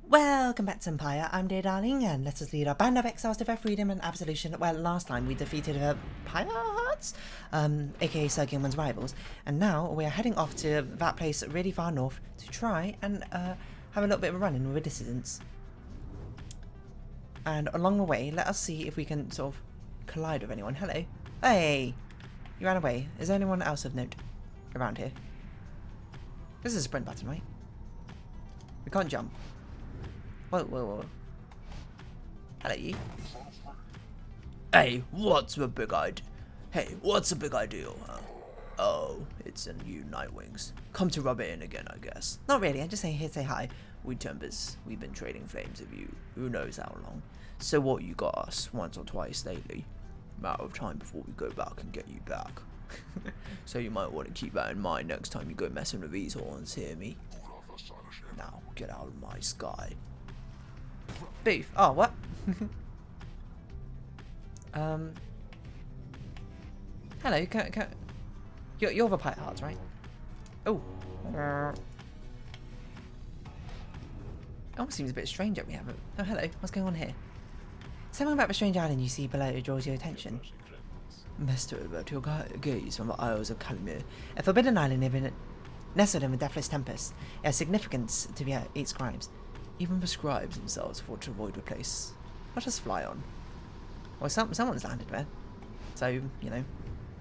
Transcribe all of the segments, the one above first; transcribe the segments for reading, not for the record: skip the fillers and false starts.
Welcome back to Pyre, I'm dear darling, and let us lead our band of exiles to their freedom and absolution. Well, last time we defeated Pyre Hearts, aka Sir Gilman's rivals, and now we are heading off to that place really far north to try and have a little bit of a run-in with the dissidents. And along the way, let us see if we can sort of collide with anyone. Hello. Hey! You ran away. Is there anyone else of note around here? This is a sprint button, right? We can't jump. Whoa, whoa, whoa. Hello, you. Hey, what's the big idea? Hey, what's the big idea, huh? Oh, it's a new Nightwings. Come to rub it in again, I guess. Not really, I'm just here to say hi. We Tempers, we've been trading flames with you, who knows how long. So what, you got us once or twice lately. Matter of time before we go back and get you back. So you might want to keep that in mind next time you go messing with these horns, hear me? Now, get out of my sky. Booth. Oh, what? Hello, you're the Pyre Hearts, right? Oh. Almost seems a bit strange that we have it. Oh, hello. What's going on here? Something about the strange island you see below draws your attention. Master, about your gaze from the Isles of Calimere. A forbidden island nestled in the deathless tempest. It has significance to the 8 scribes. Even the scribes themselves thought to avoid the place. Let us fly on. Well, someone's landed there. So, you know.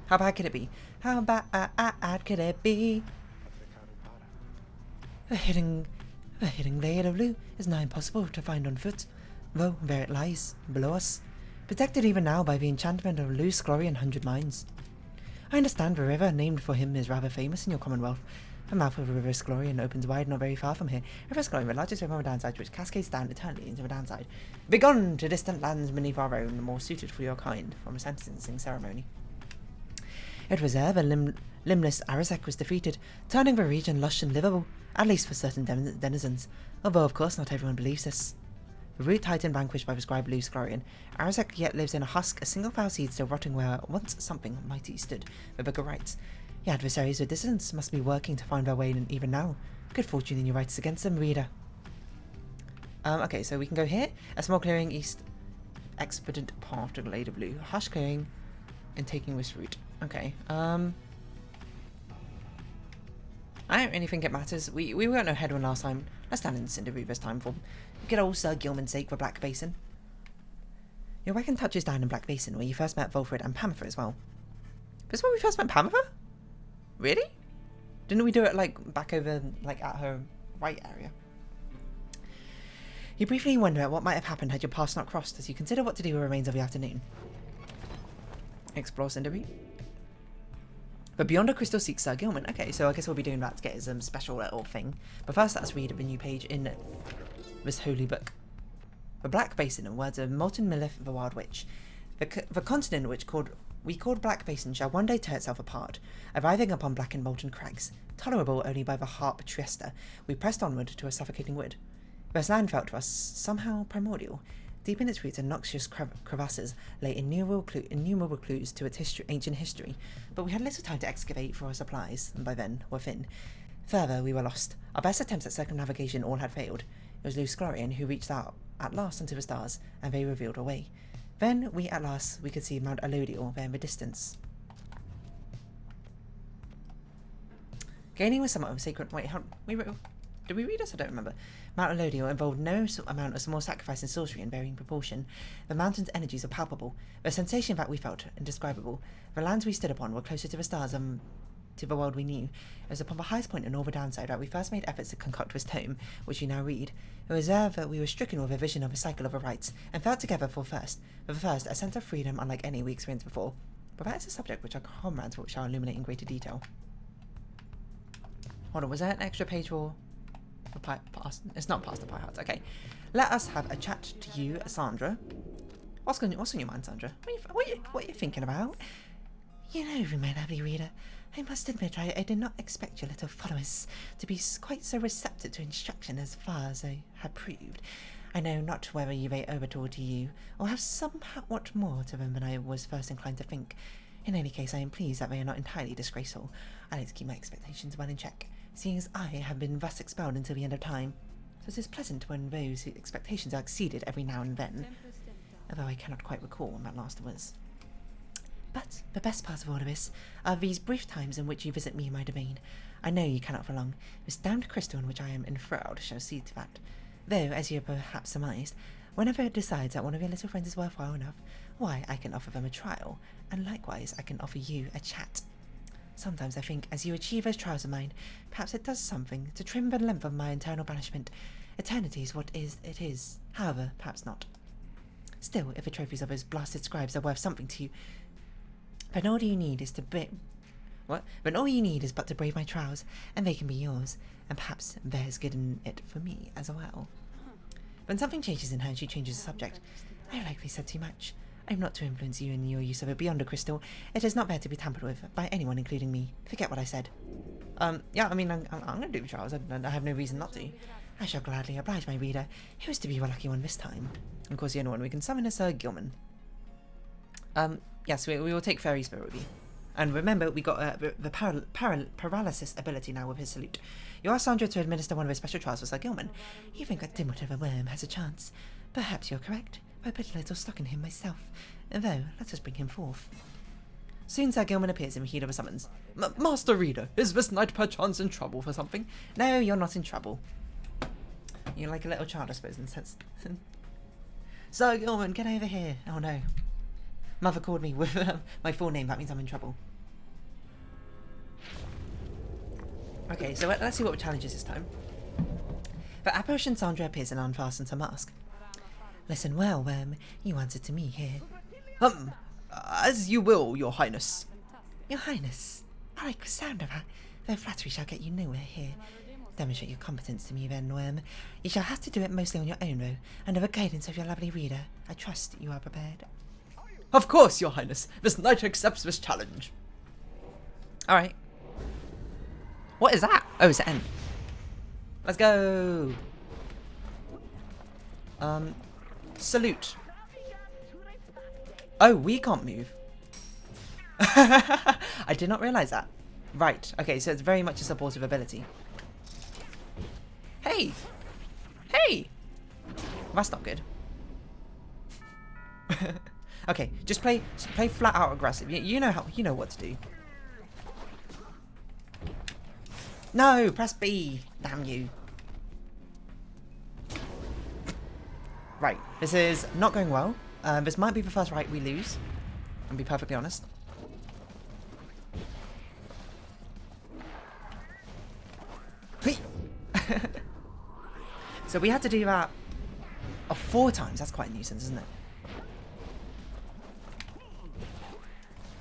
How bad could it be? How bad could it be? The hidden glade of blue is now impossible to find on foot, though there it lies, below us, protected even now by the enchantment of Lu's glory and 100 mines. I understand the river named for him is rather famous in your commonwealth. The mouth of the River Sclorian opens wide not very far from here. River Sclorian, the largest river on the downside, which cascades down eternally into the downside. Begone to distant lands beneath our own, more suited for your kind, from a sentencing ceremony. It was there the limbless Arazek was defeated, turning the region lush and livable, at least for certain denizens, although of course not everyone believes this. The root titan vanquished by the scribe Lu Sclorian, Arazek yet lives in a husk, a single foul seed still rotting where once something mighty stood, the book of Rites. The adversaries of dissidents must be working to find their way in even now. Good fortune in your rights against them, reader. Okay, so we can go here. A small clearing east, expedient path to the Glade of Blue. Hush clearing and taking this route. Okay, I don't really think it matters. We weren't no head one last time. Let's stand in the Cinder Root this time for good old Sir Gilman's sake for Black Basin. Your wagon touches down in Black Basin, where you first met Volfred and Pamitha as well. This is where we first met Pamitha? Really? Didn't we do it like back over like at her right area? You briefly wonder what might have happened had your paths not crossed as you consider what to do with the remains of the afternoon. Explore Cinder Root. But beyond a crystal seeks Sir Gilman. Okay, so I guess we'll be doing that to get his special little thing. But first, let's read a new page in this holy book. The Black Basin, in words of Molten Millith, the Wild Witch. The continent which we called Black Basin shall one day tear itself apart, arriving upon black and molten crags, tolerable only by the harp Trieste. We pressed onward to a suffocating wood. This land felt to us somehow primordial. Deep in its roots and noxious crevasses lay innumerable clues to its ancient history, but we had little time to excavate for our supplies, and by then were thin. Further, we were lost. Our best attempts at circumnavigation all had failed. It was Lu Sclorian who reached out at last into the stars, and they revealed a way. Then we could see Mount Elodial there in the distance. Gaining was somewhat of a sacred. Wait, did we read this? I don't remember. Mount Elodial involved no amount of small sacrifice and sorcery in varying proportion. The mountain's energies were palpable. The sensation that we felt indescribable. The lands we stood upon were closer to the stars than to the world we knew. It was upon the highest point in all the downside that we first made efforts to concoct this tome, which we now read. It was there that we were stricken with a vision of a cycle of the rites, and felt together for the first, a sense of freedom unlike any we experienced before. But that is a subject which our comrades shall illuminate in greater detail. Hold on, was there an extra page for it's not past the Pyre Hearts. Okay, let us have a chat to you, Sandra. What's on your mind, Sandra? What are you thinking about? You know, my lovely reader, I must admit I did not expect your little followers to be quite so receptive to instruction as far as they had proved. I know not whether they overtaught to you, or have somewhat more to them than I was first inclined to think. In any case, I am pleased that they are not entirely disgraceful. I like to keep my expectations well in check, seeing as I have been thus expelled until the end of time. 'twas as pleasant when those expectations are exceeded every now and then, although I cannot quite recall when that last was. But the best part of all of this are these brief times in which you visit me in my domain. I know you cannot for long. This damned crystal in which I am enthralled shall see to that. Though, as you have perhaps surmised, whenever it decides that one of your little friends is worthwhile enough, why, I can offer them a trial, and likewise I can offer you a chat. Sometimes I think, as you achieve those trials of mine, perhaps it does something to trim the length of my internal banishment. Eternity is what it is, however, perhaps not. Still, if the trophies of those blasted scribes are worth something to you, then all you need is but to brave my trials, and they can be yours, and perhaps there's good in it for me as well. When something changes in her and she changes the subject, I have likely said too much. I am not to influence you in your use of it beyond a crystal. It is not there to be tampered with by anyone, including me. Forget what I said. Yeah, I mean, I'm going to do the trials. I have no reason not to. I shall gladly oblige my reader, who is to be the lucky one this time. Of course, the only one we can summon is Sir Gilman. Yes, we will take Fairy Spirit with you. And remember, we got the paralysis ability now with his salute. You asked Sandra to administer one of his special trials for Sir Gilman. You think that dimwit of a worm has a chance. Perhaps you're correct. I put a little stock in him myself. Though, let us bring him forth. Soon Sir Gilman appears in the heat of a summons. Master Reader, is this knight perchance in trouble for something? No, you're not in trouble. You're like a little child, I suppose, in a sense. Sir Gilman, get over here. Oh no. Mother called me with my full name. That means I'm in trouble. Okay, so let's see what the challenge is this time. The apparition Sandra appears and unfastens her mask. Listen well, worm. You answer to me here. As you will, your highness. Your highness. I like the sound of that. Though flattery shall get you nowhere here. Demonstrate your competence to me then, worm. You shall have to do it mostly on your own, though, under the guidance of your lovely reader. I trust you are prepared. Of course, your highness. This knight accepts this challenge. Alright. What is that? Oh, it's an N. Let's go. Salute. Oh, we can't move. I did not realise that. Right. Okay, so it's very much a supportive ability. Hey! Hey! That's not good. Okay, just play flat out aggressive. You know what to do. No, press B. Damn you. Right, this is not going well. This might be the first right we lose. I'll be perfectly honest. So we had to do that 4 times. That's quite a nuisance, isn't it?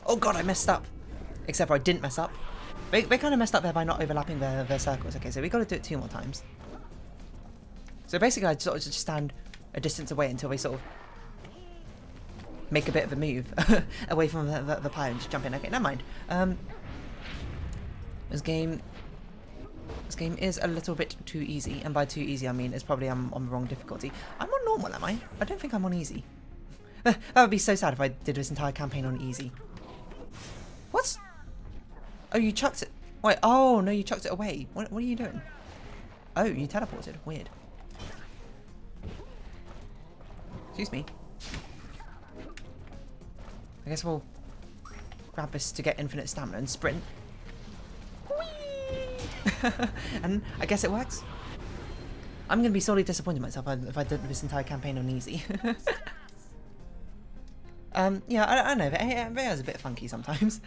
Oh god, I messed up. Except for I didn't mess up. They kind of messed up there by not overlapping their circles. Okay, so we got to do it 2 more times. So basically, I sort of just stand a distance away until they sort of make a bit of a move away from the pyre and just jump in. Okay, never mind. This game is a little bit too easy, and by too easy I mean it's probably I'm on the wrong difficulty. I'm on normal, am I? I don't think I'm on easy. That would be so sad if I did this entire campaign on easy. What? Oh, you chucked it. Wait, oh no, you chucked it away. What are you doing? Oh, you teleported. Weird. Excuse me. I guess we'll grab this to get infinite stamina and sprint. Whee! And I guess it works. I'm going to be sorely disappointed in myself if I did this entire campaign on easy. Yeah, I know, it is a bit funky sometimes.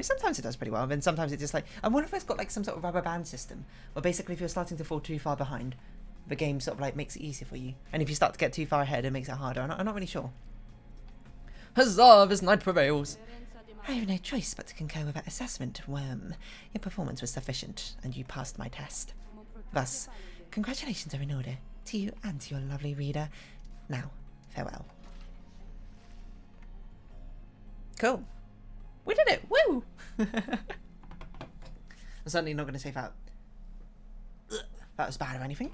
Sometimes it does pretty well, and then sometimes it just like... I wonder if it's got like some sort of rubber band system, where basically if you're starting to fall too far behind, the game sort of like makes it easier for you. And if you start to get too far ahead, it makes it harder. I'm not really sure. Huzzah, this knight prevails. I have no choice but to concur with that assessment, Worm. Your performance was sufficient, and you passed my test. Thus, congratulations are in order, to you and to your lovely reader. Now, farewell. Cool. We did it! Woo! I'm certainly not going to say that was bad or anything.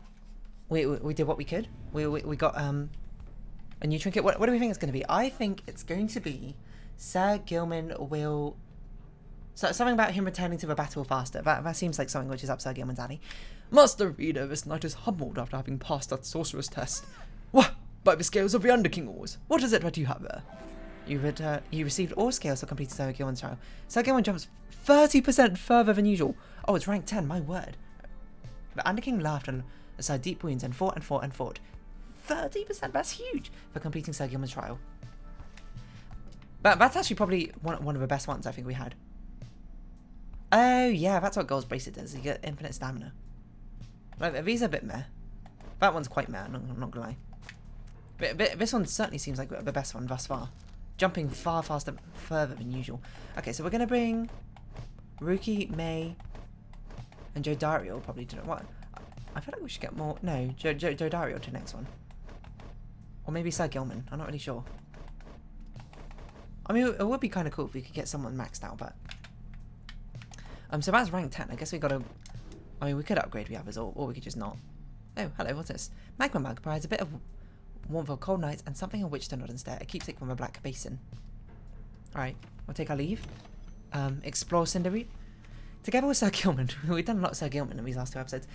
We did what we could. We got a new trinket. What do we think it's going to be? I think it's going to be Sir Gilman will So something about him returning to the battle faster. That seems like something which is up Sir Gilman's alley. Master Reader, this knight is humbled after having passed that sorcerer's test. What? By the scales of the Underking Ores. What is it that you have there? You received all scales for completing Sir Gilman's trial. Sir Gilman jumps 30% further than usual. Oh, it's rank 10, my word. The Underking laughed and sighed deep wounds and fought and fought and fought. 30%, that's huge for completing Sir Gilman's trial. But that's actually probably one of the best ones I think we had. Oh yeah, that's what Gold's Bracelet does. You get infinite stamina. Like, these are a bit meh. That one's quite meh, I'm not gonna lie. But this one certainly seems like the best one thus far. Jumping far further than usual. Okay, so we're gonna bring Ruki, May, and Joe Dario probably to what? I feel like we should get more. No, Joe Dario to the next one. Or maybe Sir Gilman. I'm not really sure. I mean, it would be kind of cool if we could get someone maxed out, but so that's rank 10. I guess we gotta. I mean, we could upgrade the others, or we could just not. Oh, hello. What's this? Magma Mug provides a bit of warmth for cold nights and something on which to nod and stare. A keepsake from a black basin. All right, we'll take our leave. Explore Cinderreed. Together with Sir Gilman, we've done a lot of Sir Gilman in these last 2 episodes.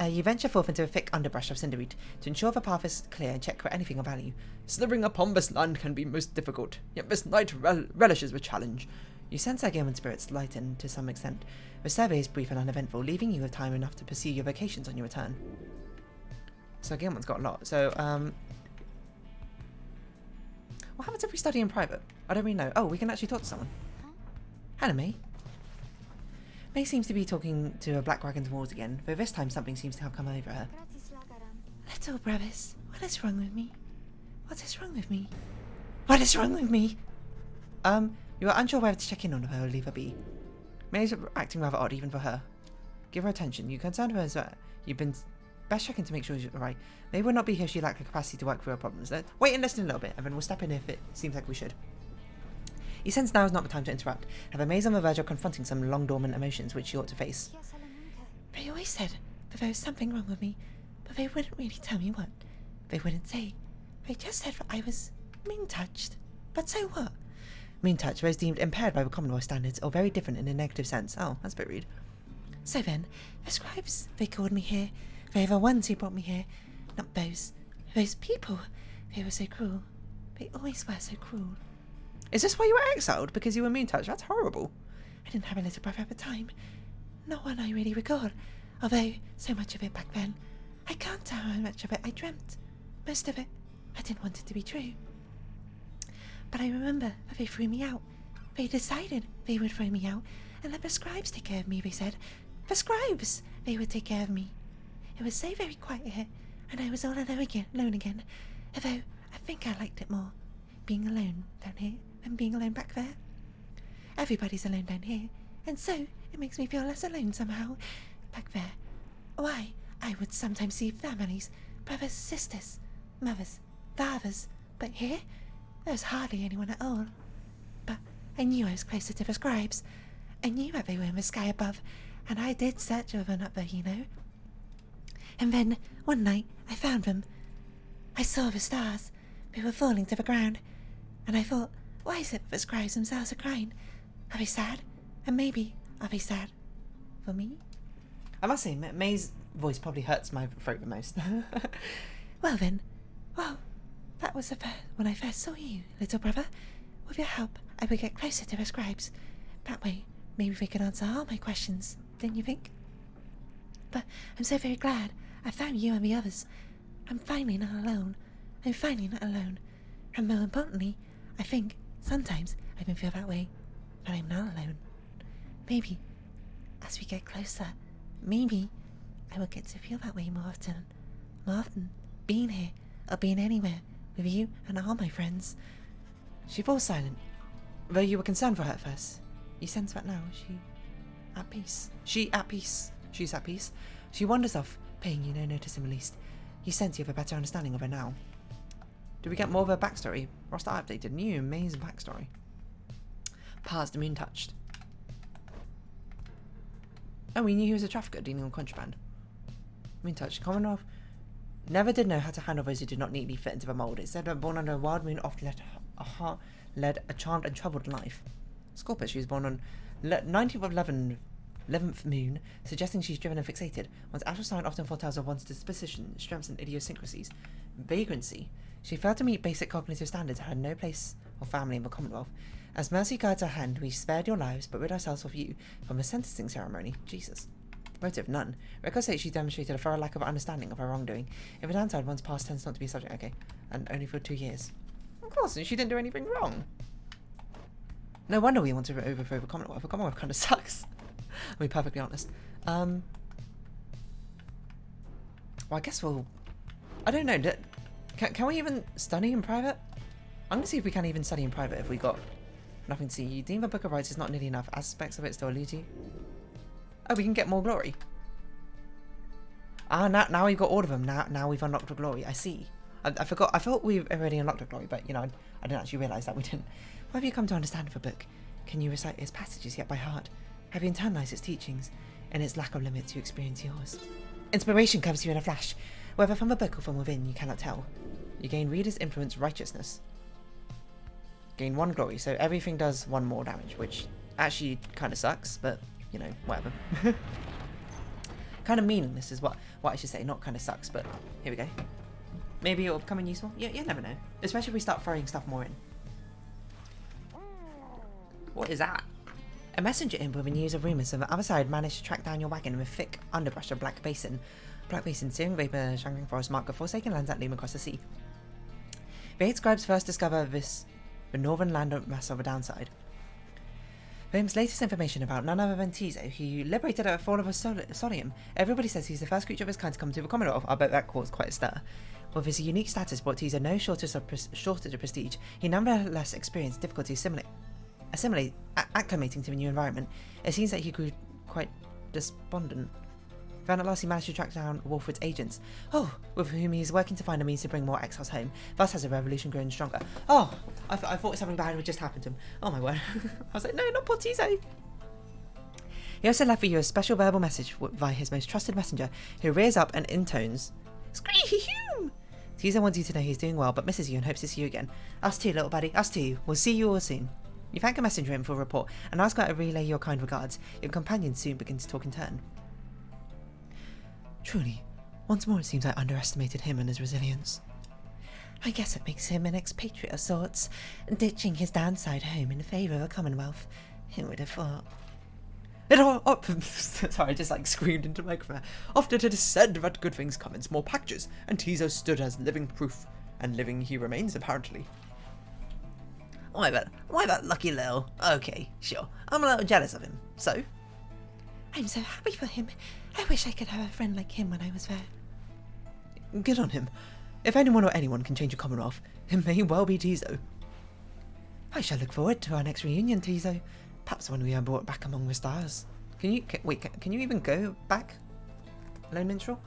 You venture forth into a thick underbrush of Cinderreed to ensure the path is clear and check for anything of value. Slithering upon this land can be most difficult, yet this knight relishes the challenge. You sense Sir Gilman's spirits lighten to some extent. The survey is brief and uneventful, leaving you with time enough to pursue your vocations on your return. Sir Gilman's got a lot. So, what happens if we study in private? I don't really know. Oh, we can actually talk to someone. Hello, May. May seems to be talking to a black dragon's walls again, though this time something seems to have come over her. Little brothers, what is wrong with me? What is wrong with me? What is wrong with me? You are unsure whether to check in on her or leave her be. May's acting rather odd even for her. Give her attention. You concerned her as you've been best checking to make sure she's alright. May would not be here if she lacked the capacity to work through her problems. Wait and listen a little bit, and then we'll step in if it seems like we should. You sense now is not the time to interrupt. Have May's on the verge of confronting some long-dormant emotions which she ought to face. They always said that there was something wrong with me, but they wouldn't really tell me what. They wouldn't say. They just said that I was mean-touched. But so what? Mean-touch was deemed impaired by the Commonwealth standards, or very different in a negative sense. Oh, that's a bit rude. So then, the scribes, they called me here. They are the ones who brought me here. Not those. Those people. They were so cruel. They always were so cruel. Is this why you were exiled? Because you were mean-touched? That's horrible. I didn't have a little brother at the time. Not one I really recall. Although, so much of it back then, I can't tell how much of it I dreamt. Most of it, I didn't want it to be true. But I remember that they threw me out. They decided they would throw me out and let the scribes take care of me, they said. The scribes! They would take care of me. It was so very quiet here, and I was all alone again. Although, I think I liked it more, being alone down here than being alone back there. Everybody's alone down here, and so it makes me feel less alone somehow. Back there, why, I would sometimes see families, brothers, sisters, mothers, fathers, but here, there was hardly anyone at all. But I knew I was closer to the scribes. I knew that they were in the sky above, and I did search for them up there, you know. And then, one night, I found them. I saw the stars. They were falling to the ground. And I thought, why is it that the scribes themselves are crying? Are they sad? And maybe, are they sad for me? I must say, May's voice probably hurts my throat the most. Well then, that was when I first saw you, little brother. With your help, I would get closer to the scribes. That way, maybe they could answer all my questions, don't you think? But I'm so very glad I found you and the others. I'm finally not alone. And more importantly, I think sometimes I can feel that way, but I'm not alone. Maybe, as we get closer, maybe I will get to feel that way more often. More often, being here, or being anywhere, with you and all my friends. She falls silent. Though you were concerned for her at first, you sense that now she's at peace. She's at peace. She wanders off, paying you no notice in the least. You sense you have a better understanding of her now. Do we get more of her backstory? Roster updated. New amazing backstory. Past the moon touched. Oh, we knew he was a trafficker dealing with contraband. Moon touched. Commonwealth never did know how to handle those who did not neatly fit into the mould. It said that born under a wild moon often led a charmed and troubled life. Scorpus. She was born on 19th of 11th moon, suggesting she's driven and fixated. One's astral sign often foretells of one's disposition, strengths and idiosyncrasies. Vagrancy. She failed to meet basic cognitive standards and had no place or family in the Commonwealth. As mercy guides our hand, we spared your lives, but rid ourselves of you from a sentencing ceremony. Jesus. Motive, none. Records say she demonstrated a thorough lack of understanding of her wrongdoing. If a downside, one's past tends not to be subject. Okay. And only for 2 years. Of course, she didn't do anything wrong. No wonder we want to overthrow the Commonwealth. The Commonwealth kind of sucks. I'll be perfectly honest. Well, I guess we'll... I don't know. Can we even study in private? I'm going to see if we can even study in private if we got nothing to see. You deem the Book of Rites is not nearly enough. Aspects of it still elude you. Oh, we can get more glory. Ah, now we've got all of them. Now we've unlocked the glory. I see. I forgot. I thought we've already unlocked the glory, but, you know, I didn't actually realise that we didn't. What have you come to understand of the book? Can you recite its passages yet by heart? Have you internalized its teachings? In its lack of limits, you experience yours. Inspiration comes to you in a flash. Whether from the book or from within, you cannot tell. You gain reader's influence righteousness. Gain 1 glory, so everything does 1 more damage, which actually kind of sucks, but, you know, whatever. Kind of meaningless is what I should say, not kind of sucks, but here we go. Maybe it'll become useful? Yeah, you never know. Especially if we start throwing stuff more in. What is that? A messenger imp with news of rumours on the other side managed to track down your wagon with thick underbrush of Black Basin. Black Basin, searing vapour, shangling forest mark the forsaken lands that loom across the sea. The 8 scribes first discover the northern land mass of a downside. Boehm's latest information about none other than Tizo, who liberated at the fall of a Solium. Everybody says he's the first creature of his kind to come to the Commonwealth. I bet that caused quite a stir. With his unique status brought Tizo no shortage of prestige, he nonetheless experienced difficulty acclimating to the new environment. It seems that he grew quite despondent. Then at last he managed to track down Wolfwood's agents, with whom he is working to find a means to bring more exiles home. Thus has the revolution grown stronger. I thought something bad would just happen to him. Oh my word. I was like, no, not poor Tizo. He also left for you a special verbal message via his most trusted messenger, who rears up and intones, "Scream! Tizo wants you to know he's doing well, but misses you and hopes to see you again. Us too, little buddy, us too. We'll see you all soon." You thank a messenger in for a report, and ask her to relay your kind regards. Your companion soon begins to talk in turn. Truly, once more it seems I underestimated him and his resilience. I guess it makes him an expatriate of sorts, ditching his downside home in favour of a Commonwealth. Who would have thought? Sorry, I just screamed into the microphone. After it had said that good things come in small packages, and Tizo stood as living proof, and living he remains apparently. Why that lucky little... Okay, sure. I'm a little jealous of him. So? I'm so happy for him. I wish I could have a friend like him when I was there. Good on him. If anyone or anyone can change a Commonwealth, it may well be Tizo. I shall look forward to our next reunion, Tizo. Perhaps when we are brought back among the stars. Can you even go back, Lone Minstrel?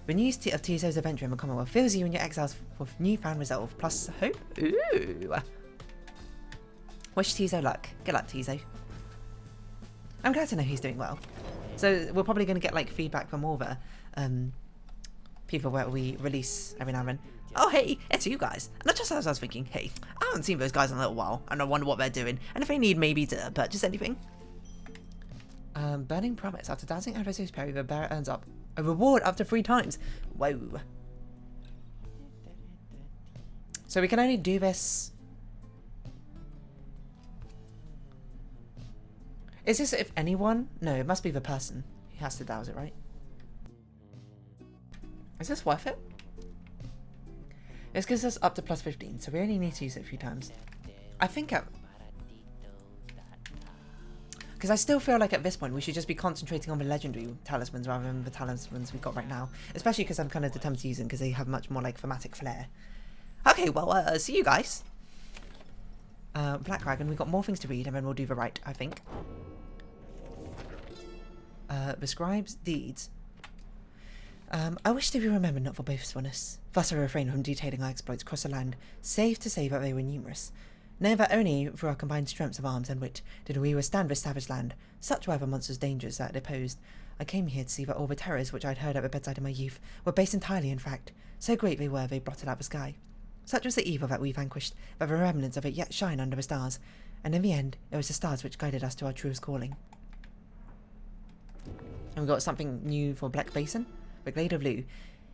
The news of Tizo's adventure in the Commonwealth fills you and your exiles with newfound resolve, plus hope. Ooh. Wish Tizo luck. Good luck, Tizo. I'm glad to know he's doing well. So we're probably going to get feedback from all the people where we release every now and then. Oh hey, it's you guys. And just as I was thinking, hey, I haven't seen those guys in a little while, and I wonder what they're doing, and if they need maybe to purchase anything. Burning Promise. After dancing adversary's parry, the bearer earns up a reward up to 3 times. Whoa. So we can only do this... Is this if anyone? No, it must be the person who has to douse it, right? Is this worth it? This gives us up to plus 15, so we only need to use it a few times. I think because I still feel like at this point we should just be concentrating on the legendary talismans rather than the talismans we've got right now. Especially because I'm kind of determined to use them because they have much more thematic flair. Okay, well, see you guys. Black Dragon, we've got more things to read and then we'll do the rite, I think. The scribe's deeds. I wish to be remembered not for boastfulness. Thus I refrain from detailing our exploits across the land, save to say that they were numerous. Know that only through our combined strengths of arms and wit did we withstand this savage land. Such were the monstrous dangers that it opposed. I came here to see that all the terrors which I had heard at the bedside in my youth were based entirely in fact. So great they blotted out the sky. Such was the evil that we vanquished, that the remnants of it yet shine under the stars. And in the end, it was the stars which guided us to our truest calling. And we got something new for Black Basin. The Glade of Blue.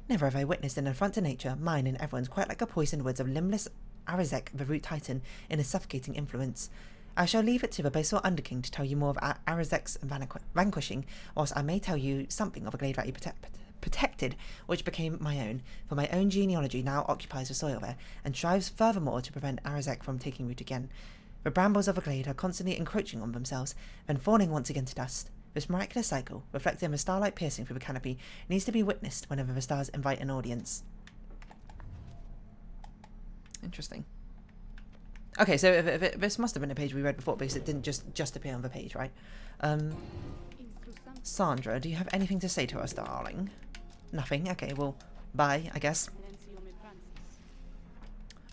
Never have I witnessed an affront to nature, mine and everyone's, quite like a poisoned woods of limbless Arazek, the root titan, in a suffocating influence. I shall leave it to the Basal Underking to tell you more of Arazek's vanquishing, whilst I may tell you something of a glade that he protected, which became my own, for my own genealogy now occupies the soil there, and strives furthermore to prevent Arazek from taking root again. The brambles of a glade are constantly encroaching on themselves, then falling once again to dust. This miraculous cycle, reflected in the starlight piercing through the canopy, needs to be witnessed whenever the stars invite an audience. Interesting. Okay, so this must have been a page we read before, because it didn't just appear on the page, right? Sandra, do you have anything to say to us, darling? Nothing? Okay, well, bye, I guess.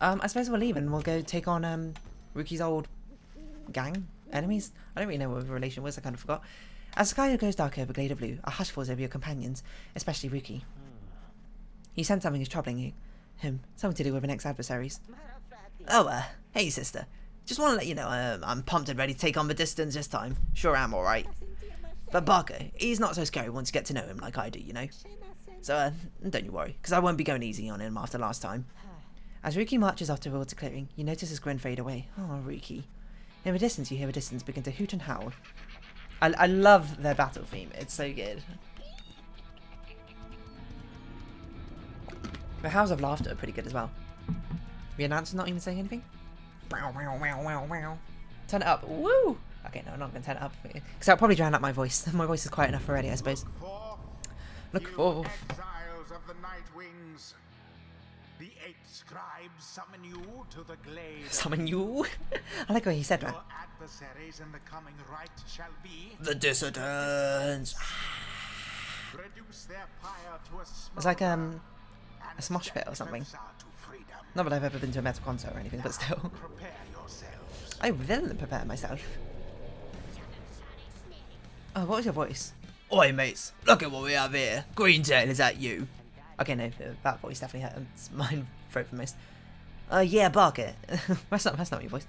I suppose we'll leave and we'll go take on Ruki's old gang? Enemies? I don't really know what the relation was, I kind of forgot. As the sky goes darker over Glade of Blue, a hush falls over your companions, especially Ruki. You sense something is troubling you. Something to do with an ex-adversaries. Oh, hey sister. Just want to let you know, I'm pumped and ready to take on the distance this time. Sure am, alright. But Barker, he's not so scary once you get to know him like I do, you know. So, don't you worry, because I won't be going easy on him after last time. As Ruki marches off towards the clearing, you notice his grin fade away. Oh, Ruki. In the distance, you hear the distance begin to hoot and howl. I love their battle theme. It's so good. The howls of laughter are pretty good as well. The announcer not even saying anything? Wow, wow, wow, wow, wow. Turn it up. Woo! Okay, no, I'm not going to turn it up. Because that'll probably drown out my voice. My voice is quiet enough already, I suppose. Look for... exiles of the night wings. The 8 scribes summon you to the glade. Summon you? I like what he said that. Your adversaries in the coming rite shall be The dissidents. reduce their pyre to a It's like a smosh smosh pit or something. Not that I've ever been to a metal concert or anything, but still. Prepare yourselves. I will prepare myself. Oh, what was your voice? Oi, mates, look at what we have here. Greentail, is that you? Okay, no, that voice definitely hurt. It's mine throat for most. Yeah, Barker. that's not your voice.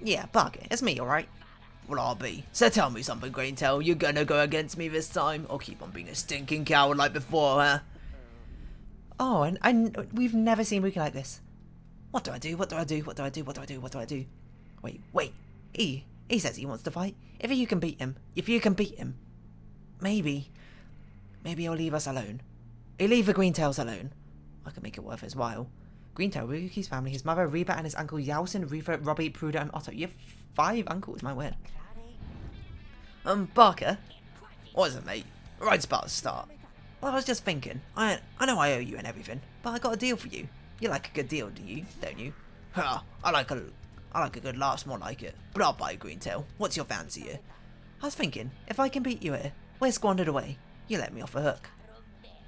Yeah, Barker. It's me, alright? Well, I'll be. So tell me something, Greentail. You gonna go against me this time, or keep on being a stinking coward like before, huh? Oh, and we've never seen Ruki like this. What do I do? What do I do? What do I do? What do I do? What do I do? Wait. He says he wants to fight. If you can beat him, maybe he'll leave us alone. He'll leave the Greentails alone. I can make it worth his while. Greentail, Ruki's family, his mother, Reba, and his uncle Yausen, Reva, Robbie, Pruda, and Otto. You have 5 uncles, my word. Barker? What is it, mate? Right about to start. Well, I was just thinking. I know I owe you and everything, but I got a deal for you. You like a good deal, do you? Don't you? Huh, I like a good laugh's more like it. But I'll buy a Greentail. What's your fancy here? I was thinking, if I can beat you here, we're squandered away. You let me off the hook.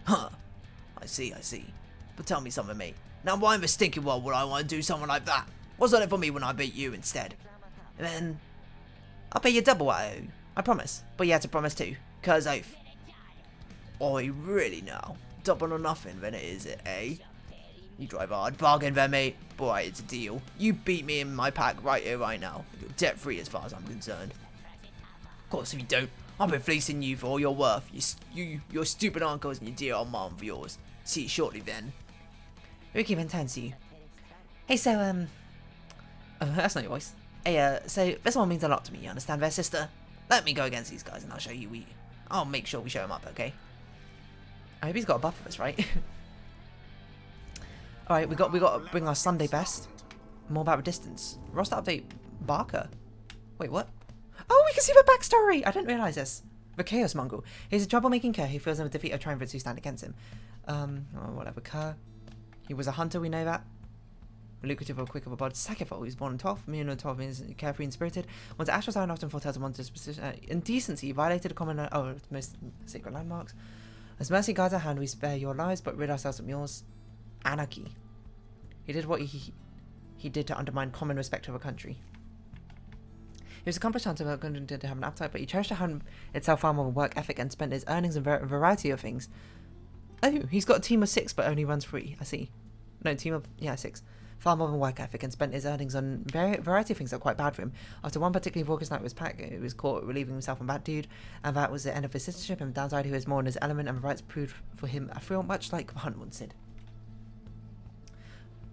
Huh. I see. But tell me something, mate. Now why in the stinking world would I want to do something like that? What's on it for me when I beat you instead? Then I'll pay you double what I owe. I promise. But you have to promise too. Cause oath. Oi, really now? Double or nothing then it is it, eh? You drive a hard bargain there, mate. Boy, it's a deal. You beat me in my pack right here, right now. You're debt free as far as I'm concerned. Of course, if you don't, I've been fleecing you for all you're worth. Your stupid uncles and your dear old mom for yours. See you shortly then. Ruki then turns to you. Hey, so, oh, that's not your voice. Hey, so, this one means a lot to me, you understand there, sister? Let me go against these guys and I'll show you I'll make sure we show him up, okay? I hope he's got a buff for us, right? Alright, we got to bring our Sunday best. More about the distance. Roster update, Barker. Wait, what? Oh, we can see the backstory! I didn't realise this. The Chaos Mongol. He's a troublemaking cur who feels the defeat of triumphants who stand against him. Whatever, cur. He was a hunter, we know that. Lucrative or quick of a bod. Sakifol, who's born in 12th. Immune on 12 means carefree and spirited. Once astral sign often foretells a monster's indecency. Violated a common, most sacred landmarks. As mercy guards our hand, we spare your lives, but rid ourselves of yours. Anarchy. He did what he did to undermine common respect of a country. He was accomplished hunter, but did have an appetite, but he cherished the hunt itself far more work ethic and spent his earnings on a variety of things. Oh, he's got a team of 6, but only runs 3. I see. No, team of 6. far more than work ethic and spent his earnings on variety of things that were quite bad for him. After one particularly raucous night he was caught relieving himself on Bad Dude, and that was the end of his citizenship, and downside he was more in his element, and the rights proved for him a thrill much like the hunt once did.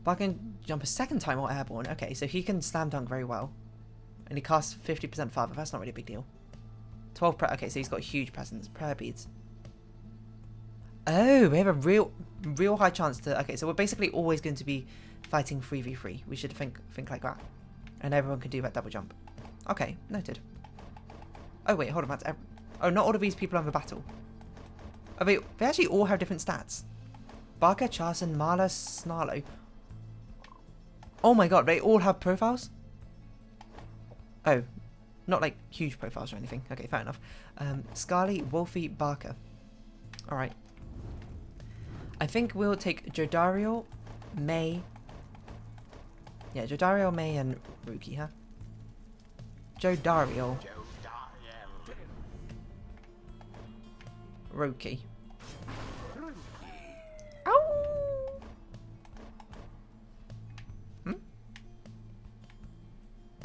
But I can jump a second time while airborne. Okay, so he can slam dunk very well. And he casts 50% farther. That's not really a big deal. 12 prayer. Okay, so he's got a huge presence. Prayer beads. Oh, we have a real high chance to... Okay, so we're basically always going to be fighting 3v3. We should think like that. And everyone can do that double jump. Okay, noted. Oh, wait, hold on. That's oh, not all of these people have a battle. Oh, wait, they actually all have different stats. Barker, Charson, Marla, Snarlo. Oh my god, they all have profiles? Oh, not like huge profiles or anything. Okay, fair enough. Scarly, Wolfie, Barker. Alright. I think we'll take Jodario, May. Yeah, Jodario, May, and Rookie, huh? Jodario. Rookie.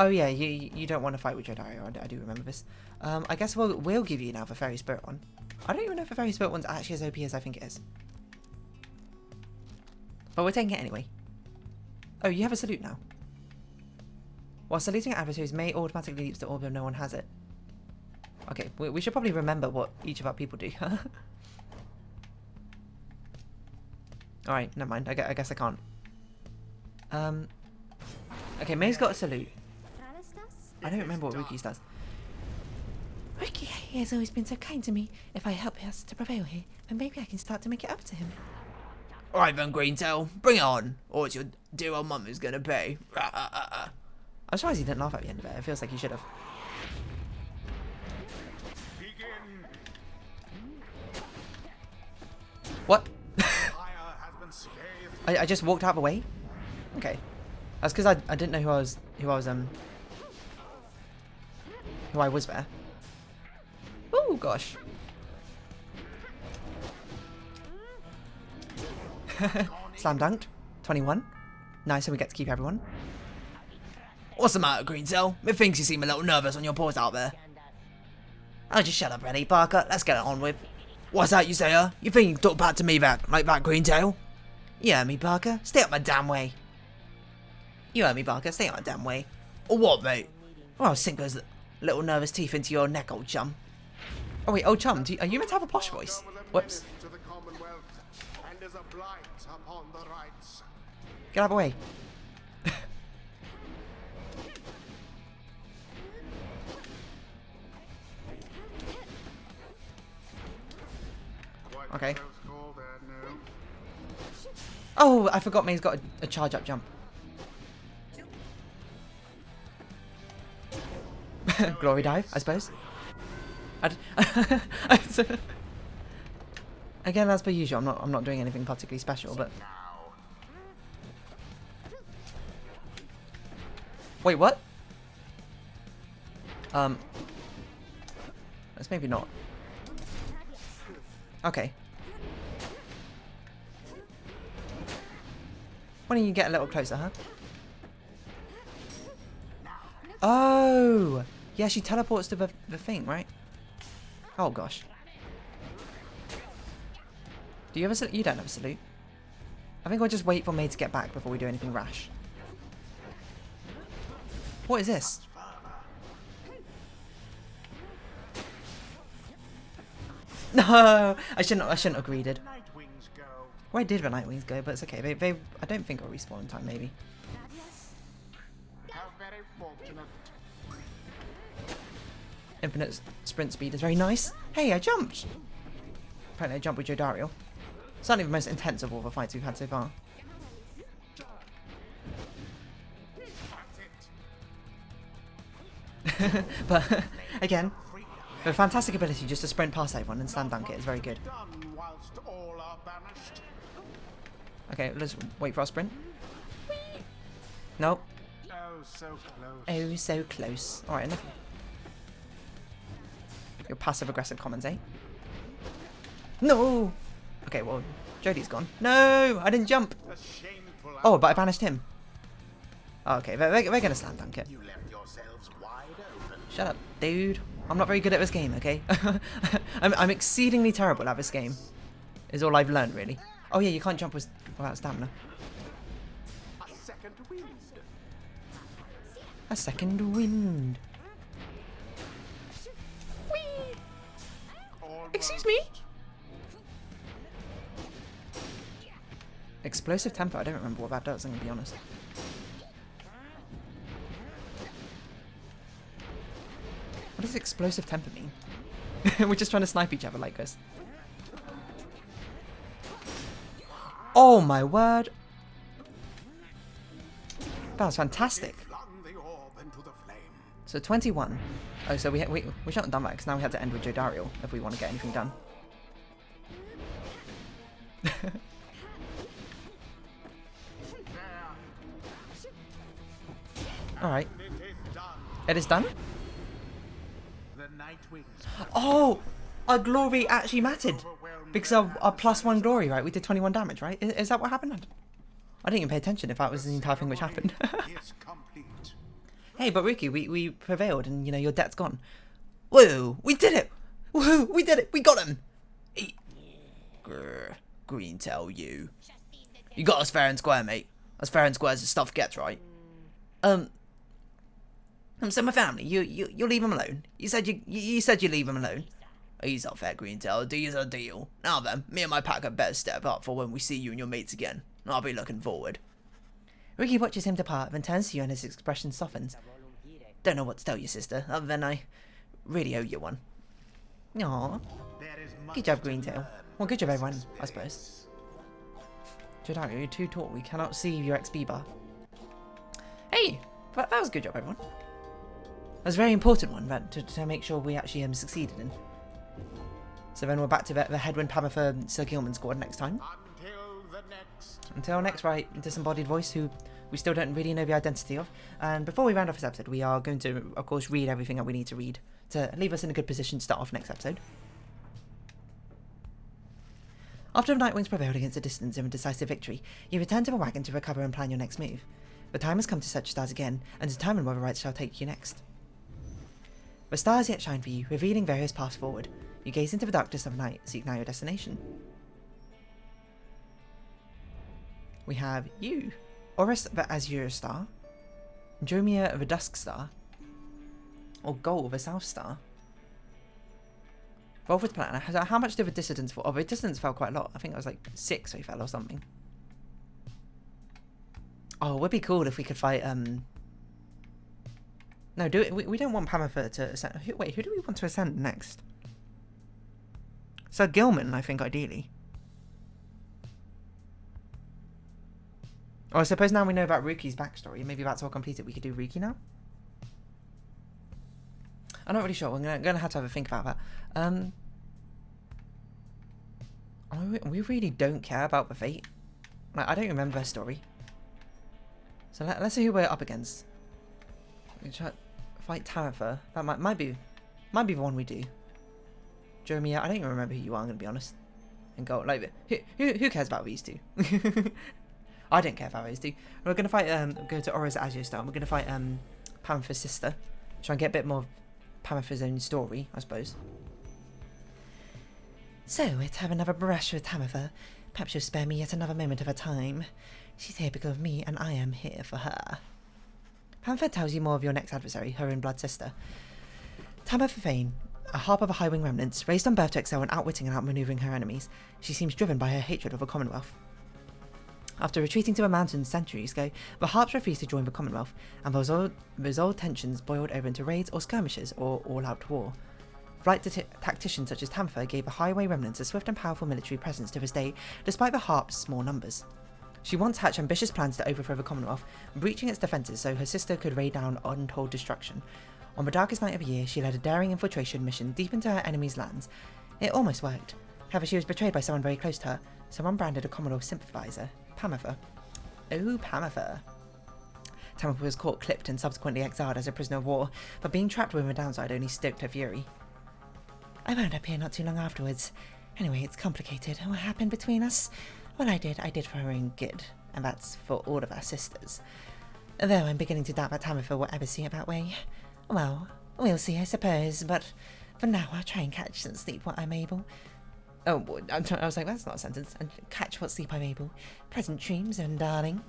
Oh yeah, you don't want to fight with Jodario. I do remember this. I guess we'll give you now the Fairy Spirit one. I don't even know if the Fairy Spirit one's actually as OP as I think it is. But we're taking it anyway. Oh, you have a salute now. While saluting adversaries, May automatically leaps to orb if no one has it. Okay, we should probably remember what each of our people do. Alright, never mind. I guess I can't. Okay, May's got a salute. I don't remember what Ruki's does. Ruki has always been so kind to me. If I help us to prevail here, then maybe I can start to make it up to him. Alright then, Greentail, bring it on, or it's your dear old mum who's gonna pay. I'm surprised he didn't laugh at the end of it. It feels like he should have. What? I just walked out of the way? Okay. That's because I didn't know who I was there. Oh gosh. Slam dunked. 21. Nice, so we get to keep everyone. What's the matter, Greentail? Methinks you seem a little nervous on your paws out there. Oh, just shut up, Rennie. Barker, let's get it on with. What's that you say, huh? You think you can talk back to me like that, Greentail? You heard me, Barker. Stay up my damn way. You heard me, Barker. Stay up my damn way. Or what, mate? Well, I'll sink those little nervous teeth into your neck, old chum. Oh wait, old chum, are you meant to have a posh voice? Whoops. Get out of the way. Okay. Oh, I forgot May's got a charge up jump. Glory dive, I suppose. Again, as per usual, I'm not doing anything particularly special, but. Wait, what? Let's maybe not. Okay. Why don't you get a little closer, huh? Oh! Yeah, she teleports to the thing, right? Oh, gosh. Do you have a salute? You don't have a salute. I think I'll just wait for May to get back before we do anything rash. What is this? No! I shouldn't have greeted. Where did the Nightwings go? But it's okay. They I don't think it'll respawn in time, maybe. Infinite sprint speed is very nice. Hey, I jumped! Apparently I jumped with Jodario. Certainly the most intense of all the fights we've had so far. But, again, the fantastic ability just to sprint past everyone and slam dunk it is very good. Okay, let's wait for our sprint. Nope. Oh, so close. Alright, enough. Your passive-aggressive comments, eh? No! Okay, well, Jodie's gone. No! I didn't jump! Oh, but I banished him. Oh, okay, we're gonna slam dunk it. You left yourselves wide open. Shut up, dude. I'm not very good at this game, okay? I'm exceedingly terrible at this game. Is all I've learned, really. Oh yeah, you can't jump without stamina. A second wind. A second wind. Excuse me? Explosive tempo. I don't remember what that does, I'm gonna be honest. What does explosive temper mean? We're just trying to snipe each other like this. Oh my word! That was fantastic. Flung the orb into the flame. So 21. Oh, so we shouldn't have done that because now we had to end with Jodariel if we want to get anything done. Alright. It is done. It is done? The night wings Oh! Our glory actually mattered. Because of our +1 glory, right? We did 21 damage, right? Is that what happened? I didn't even pay attention if that was the entire thing which happened. is complete. Hey, but Ricky, we prevailed and, you know, your debt's gone. Whoa! We did it! Woohoo! We did it! We got him! Grr, green tail you. You got us fair and square, mate. As fair and square as the stuff gets, right? So my family, you leave him alone. You said you leave him alone. He's not fair, green tail. A deal's a deal. Now then, me and my pack had better step up for when we see you and your mates again. I'll be looking forward. Ricky watches him depart, then turns to you and his expression softens. Don't know what to tell you, sister, other than I really owe you one. Aww. There is much Good job, to Greentail. learn Well, good job, from everyone, this I suppose. experience. Jodario, you're too tall. We cannot see your XP bar. Hey! That was a good job, everyone. That was a very important one, but to make sure we actually succeeded in. So then we're back to the Headwind Pammer for Sir Gilman squad next time. Until next, right, disembodied voice who we still don't really know the identity of. And before we round off this episode, we are going to, of course, read everything that we need to read to leave us in a good position to start off next episode. After the Nightwings prevailed against the Distance in a decisive victory, you return to the wagon to recover and plan your next move. The time has come to search stars again, and determine where the rites shall take you next. The stars yet shine for you, revealing various paths forward. You gaze into the darkness of night, seek now your destination. We have you, Horus the Azure Star, Dromia the Dusk Star, or Goal the South Star. Volvus Planner, how much did the Dissidents fall? Oh, the Dissidents fell quite a lot. I think it was like 6 they fell or something. Oh, it would be cool if we could fight, No, we don't want Pammerford to ascend. Wait, who do we want to ascend next? Sir Gilman, I think, ideally. Oh, I suppose now we know about Ruki's backstory. Maybe that's all completed. We could do Ruki now? I'm not really sure. We're going to have to have a think about that. We really don't care about the fate. Like, I don't remember their story. So let's see who we're up against. We try fight Tamitha. That might be the one we do. Jeremy, I don't even remember who you are, I'm gonna be honest. And go like who cares about these two? I don't care about these two. We're gonna fight go to Horus Azure Star. We're gonna fight Pammer's sister. Try and get a bit more of Pammer's own story, I suppose. So, let's have another brush with Tamitha. Perhaps you'll spare me yet another moment of her time. She's here because of me, and I am here for her. Pamphlet tells you more of your next adversary, her own blood sister. Tamitha Fane, a harp of the High Wing remnants, raised on birth to excel in outwitting and outmaneuvering her enemies. She seems driven by her hatred of the Commonwealth. After retreating to the mountains centuries ago, the harps refused to join the Commonwealth, and those old tensions boiled over into raids or skirmishes or all-out war. Flight tacticians such as Tamitha gave the Highway remnants a swift and powerful military presence to this day, despite the harp's small numbers. She once hatched ambitious plans to overthrow the Commonwealth, breaching its defences so her sister could raid down untold destruction. On the darkest night of the year, she led a daring infiltration mission deep into her enemy's lands. It almost worked. However, she was betrayed by someone very close to her, someone branded a Commonwealth sympathiser, Pamitha. Oh, Pamitha. Tamitha was caught, clipped, and subsequently exiled as a prisoner of war, but being trapped within the downside only stoked her fury. I wound up here not too long afterwards. Anyway, it's complicated. What happened between us? Well, I did for her own good, and that's for all of our sisters. Though I'm beginning to doubt that Tamerful will ever see it that way. Well, we'll see, I suppose, but for now I'll try and catch and sleep what I'm able. Oh, I was like, that's not a sentence. And catch what sleep I'm able. Pleasant dreams, and darling.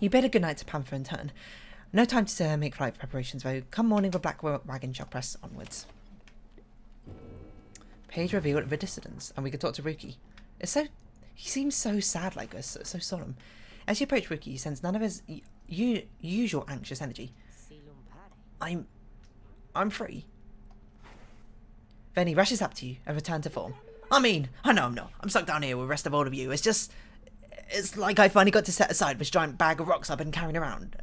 You bid a good night to Panther in turn. No time to make flight preparations, though. Come morning, the black wagon shall press onwards. Page revealed the dissidents, and we could talk to Ruki. He seems so sad like us, so solemn. As you approach Ruki, he sends none of his usual anxious energy. I'm free. Then he rushes up to you and returns to form. I know I'm not. I'm stuck down here with the rest of all of you. It's like I finally got to set aside this giant bag of rocks I've been carrying around.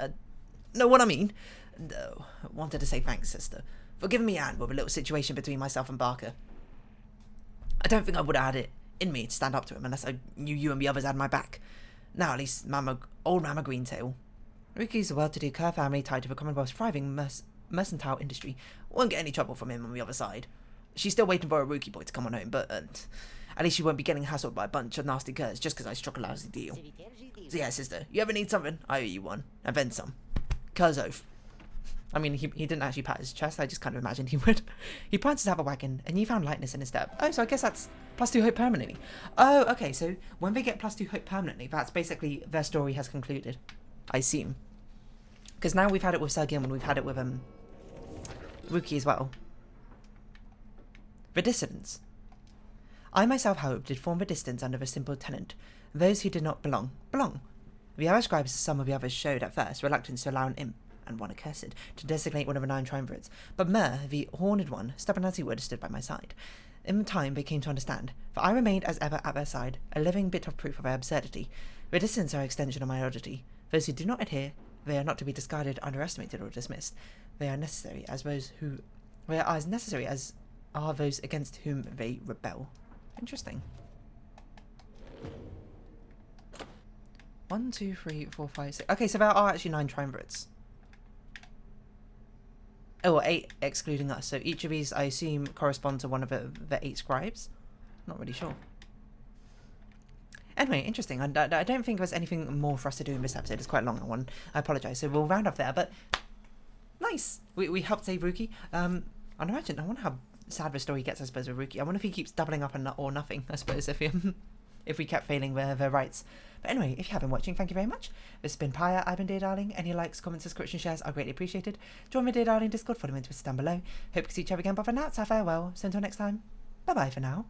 Know what I mean? No, I wanted to say thanks, sister, for giving me a hand with a little situation between myself and Barker. I don't think I would have had it in me to stand up to him unless I knew you and the others had my back. Now at least old Mama Greentail. Ruki's a well-to-do Kerr family tied to the Commonwealth's thriving mercantile industry. Won't get any trouble from him on the other side. She's still waiting for a Ruki boy to come on home, but at least she won't be getting hassled by a bunch of nasty curs just because I struck a lousy deal. So yeah, sister, you ever need something? I owe you one. And then some. Cur's oath. I mean, he didn't actually pat his chest, I just kind of imagined he would. He plans to have a wagon, and you found lightness in his step. Oh, so I guess that's +2 hope permanently. Oh, okay, so when they get +2 hope permanently, that's basically their story has concluded. I assume. Because now we've had it with Sir Gilman, we've had it with Ruki as well. The dissidents. I myself, however, did form the dissidents under the simple tenant. Those who did not belong. The other scribes, some of the others, showed at first reluctance to allow an imp, and one accursed, to designate one of the 9 triumvirates, but Mer, the horned one, stubborn as he would, stood by my side. In time they came to understand, for I remained as ever at their side, a living bit of proof of their absurdity. The dissidents are an extension of my oddity. Those who do not adhere, they are not to be discarded, underestimated, or dismissed. They are necessary as necessary as are those against whom they rebel. Interesting. 1, 2, 3, 4, 5, 6. Okay, so there are actually 9 triumvirates. Oh, well, 8 excluding us. So each of these, I assume, correspond to one of the 8 scribes. Not really sure. Anyway, interesting. I don't think there's anything more for us to do in this episode. It's quite a long one. I apologise. So we'll round off there. But nice. We helped save Ruki. I wonder how sad the story gets, I suppose, with Ruki. I wonder if he keeps doubling up on or nothing, I suppose, if we kept failing their rights. But anyway, if you have been watching, thank you very much. This has been Pyre. I've been Dear Darling. Any likes, comments, subscription, shares are greatly appreciated. Join my Dear Darling Discord, follow me on Twitter down below. Hope to see each other again, but for now, it's our farewell. So until next time, bye-bye for now.